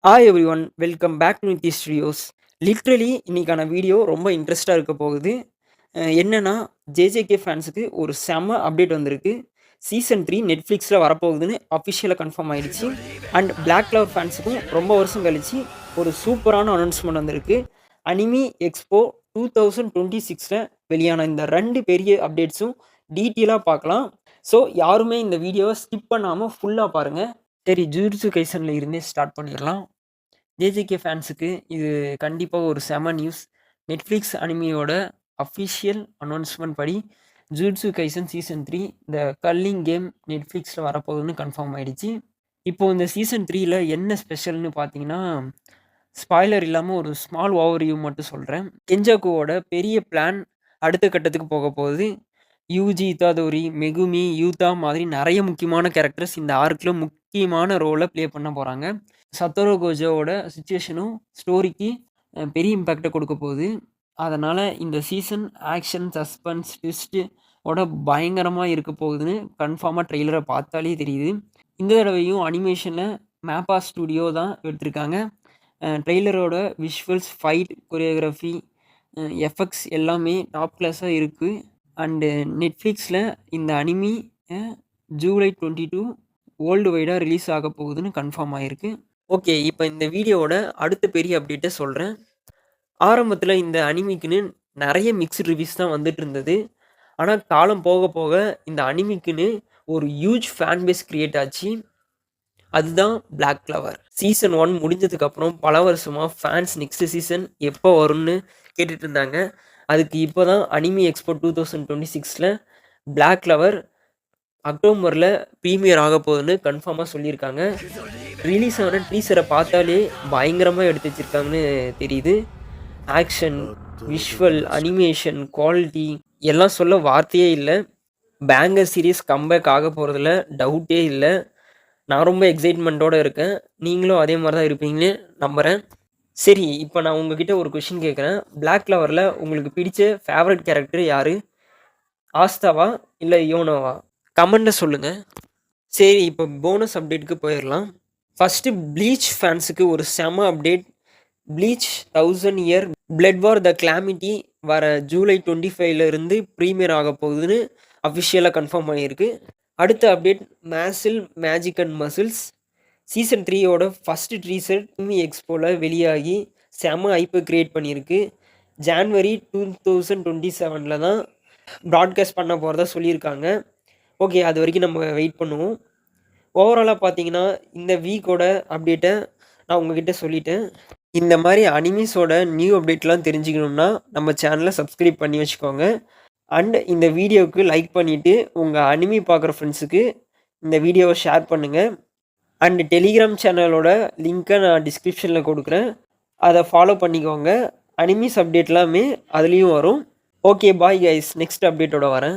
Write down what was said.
Hi everyone welcome back to Nithi studios. Literally இன்னைக்கான video ரொம்ப இன்ட்ரெஸ்ட்டாக இருக்க போகுது. என்னன்னா ஜேஜேகே ஃபேன்ஸுக்கு ஒரு செம்ம அப்டேட் வந்திருக்கு. சீசன் 3 நெட்ஃப்ளிக்ஸில் வரப்போகுதுன்னு அஃபிஷியலாக கன்ஃபார்ம் ஆயிடுச்சு. அண்ட் பிளாக் கிளவர் ஃபேன்ஸுக்கும் ரொம்ப வருஷம் கழிச்சு ஒரு சூப்பரான அனௌன்ஸ்மெண்ட் வந்திருக்கு. அனிமி எக்ஸ்போ 2026 வெளியான இந்த 2 பெரிய அப்டேட்ஸும் டீட்டெயிலாக பார்க்கலாம். ஸோ யாருமே இந்த வீடியோவை ஸ்கிப் பண்ணாமல் ஃபுல்லாக பாருங்கள். சரி, ஜுஜுட்சு கைசனில் இருந்தே ஸ்டார்ட் பண்ணிடலாம். ஜேஜேகே ஃபேன்ஸுக்கு இது கண்டிப்பாக ஒரு செம நியூஸ். நெட்ஃப்ளிக்ஸ் அனிமியோட அஃபிஷியல் அனௌன்ஸ்மெண்ட் படி ஜுஜுட்சு கைசன் சீசன் 3 இந்த கல்லிங் கேம் நெட்ஃப்ளிக்ஸில் வரப்போகுதுன்னு கன்ஃபார்ம் ஆயிடுச்சு. இப்போது இந்த சீசன் 3ல் என்ன ஸ்பெஷல்னு பார்த்தீங்கன்னா, ஸ்பாய்லர் இல்லாமல் ஒரு ஸ்மால் ஓவர்வியூ மட்டும் சொல்கிறேன். கெஞ்சாக்குவோட பெரிய பிளான் அடுத்த கட்டத்துக்கு போக போகுது. யூஜி இத்தாதோரி, மெகுமி, யூதா மாதிரி நிறைய முக்கியமான கேரக்டர்ஸ் இந்த ஆர்க்கில் முக்கியமான ரோலை ப்ளே பண்ண போகிறாங்க. சத்தோரோ கோஜோவோட சுச்சுவேஷனும் ஸ்டோரிக்கு பெரிய இம்பேக்டை கொடுக்க போகுது. அதனால் இந்த சீசன் ஆக்ஷன், சஸ்பென்ஸ், ட்விஸ்ட்டு ஓட பயங்கரமாக இருக்க போகுதுன்னு கன்ஃபார்மாக ட்ரெய்லரை பார்த்தாலே தெரியுது. இந்த தடவையும் அனிமேஷனில் மேப்பா ஸ்டுடியோ தான் எடுத்திருக்காங்க. ட்ரெய்லரோட விஷுவல்ஸ், ஃபைட், கொரியோகிராஃபி, எஃபெக்ட்ஸ் எல்லாமே டாப் கிளாஸாக இருக்குது. அண்டு நெட்ஃப்ளிக்ஸில் இந்த அனிமி ஜூலை 22 வேர்ல்டு வைடாக ரிலீஸ் ஆக போகுதுன்னு கன்ஃபார்ம் ஆகிருக்கு. ஓகே, இப்போ இந்த வீடியோவோட அடுத்த பெரிய அப்டேட்டை சொல்கிறேன். ஆரம்பத்தில் இந்த அனிமிக்குன்னு நிறைய மிக்ஸ்டு ரிவ்யூஸ் தான் வந்துட்டு இருந்தது. ஆனால் காலம் போக போக இந்த அனிமிக்குன்னு ஒரு ஹியூஜ் ஃபேன் பேஸ் கிரியேட் ஆச்சு. அதுதான் பிளாக் கிளவர். சீசன் 1 முடிஞ்சதுக்கப்புறம் பல வருஷமாக ஃபேன்ஸ் நெக்ஸ்ட் சீசன் எப்போ வரும்னு கேட்டுட்டு இருந்தாங்க. அதுக்கு இப்போ தான் அனிமி எக்ஸ்போ 2026 பிளாக் கிளவர் அக்டோபரில் ப்ரீமியர் ஆக போகுதுன்னு கன்ஃபார்மாக சொல்லியிருக்காங்க. ரிலீஸ் ஆன டீசரை பார்த்தாலே பயங்கரமாக எடுத்து வச்சுருக்காங்கன்னு தெரியுது. ஆக்ஷன், விஷுவல், அனிமேஷன், குவாலிட்டி எல்லாம் சொல்ல வார்த்தையே இல்லை. பேங்கர் சீரீஸ் கம்பேக் ஆக போகிறதுல டவுட்டே இல்லை. நான் ரொம்ப எக்ஸைட்மெண்ட்டோடு இருக்கேன். நீங்களும் அதே மாதிரி தான் இருப்பீங்கன்னு நம்புகிறேன். சரி, இப்போ நான் உங்ககிட்ட ஒரு கொஷின் கேட்குறேன். பிளாக் கிளவரில் உங்களுக்கு பிடிச்ச ஃபேவரட் கேரக்டர் யார்? ஆஸ்தாவா இல்லை யோனோவா? கமெண்ட்டில் சொல்லுங்கள். சரி, இப்போ போனஸ் அப்டேட்டுக்கு போயிடலாம். ஃபஸ்ட்டு ப்ளீச் ஃபேன்ஸுக்கு ஒரு செம அப்டேட். ப்ளீச் 1000 இயர் பிளட் வார் த கிளாமிட்டி வர ஜூலை 25 ப்ரீமியர் ஆக போகுதுன்னு அஃபிஷியலாக கன்ஃபார்ம் ஆகியிருக்கு. அடுத்த update Mashle magic and muscles season 3யோட ஃபஸ்ட்டு ட்ரீசர் அனிமி எக்ஸ்போவில் வெளியாகி செம ஐப்பை க்ரியேட் பண்ணியிருக்கு. ஜான்வரி 2027 தான் ப்ராட்காஸ்ட் பண்ண போகிறதா சொல்லியிருக்காங்க. ஓகே, அது வரைக்கும் நம்ம வெயிட் பண்ணுவோம். ஓவராலாக பார்த்தீங்கன்னா இந்த வீக்கோட அப்டேட்டை நான் உங்ககிட்ட சொல்லிட்டேன். இந்த மாதிரி அனிமிஸோட நியூ அப்டேட்லாம் தெரிஞ்சுக்கணுன்னா நம்ம சேனலை சப்ஸ்கிரைப் பண்ணி வச்சுக்கோங்க. அண்ட் இந்த வீடியோவுக்கு லைக் பண்ணிவிட்டு உங்கள் அனிமி பார்க்குற ஃப்ரெண்ட்ஸுக்கு இந்த வீடியோவை ஷேர் பண்ணுங்கள். அண்ட் டெலிகிராம் சேனலோட லிங்க்கை நான் டிஸ்கிரிப்ஷனில் கொடுக்குறேன். அதை ஃபாலோ பண்ணிக்கோங்க. அனிமிஸ் அப்டேட் எல்லாமே அதுலேயும் வரும். Okay, bye guys. நெக்ஸ்ட் அப்டேட்டோட வரேன்.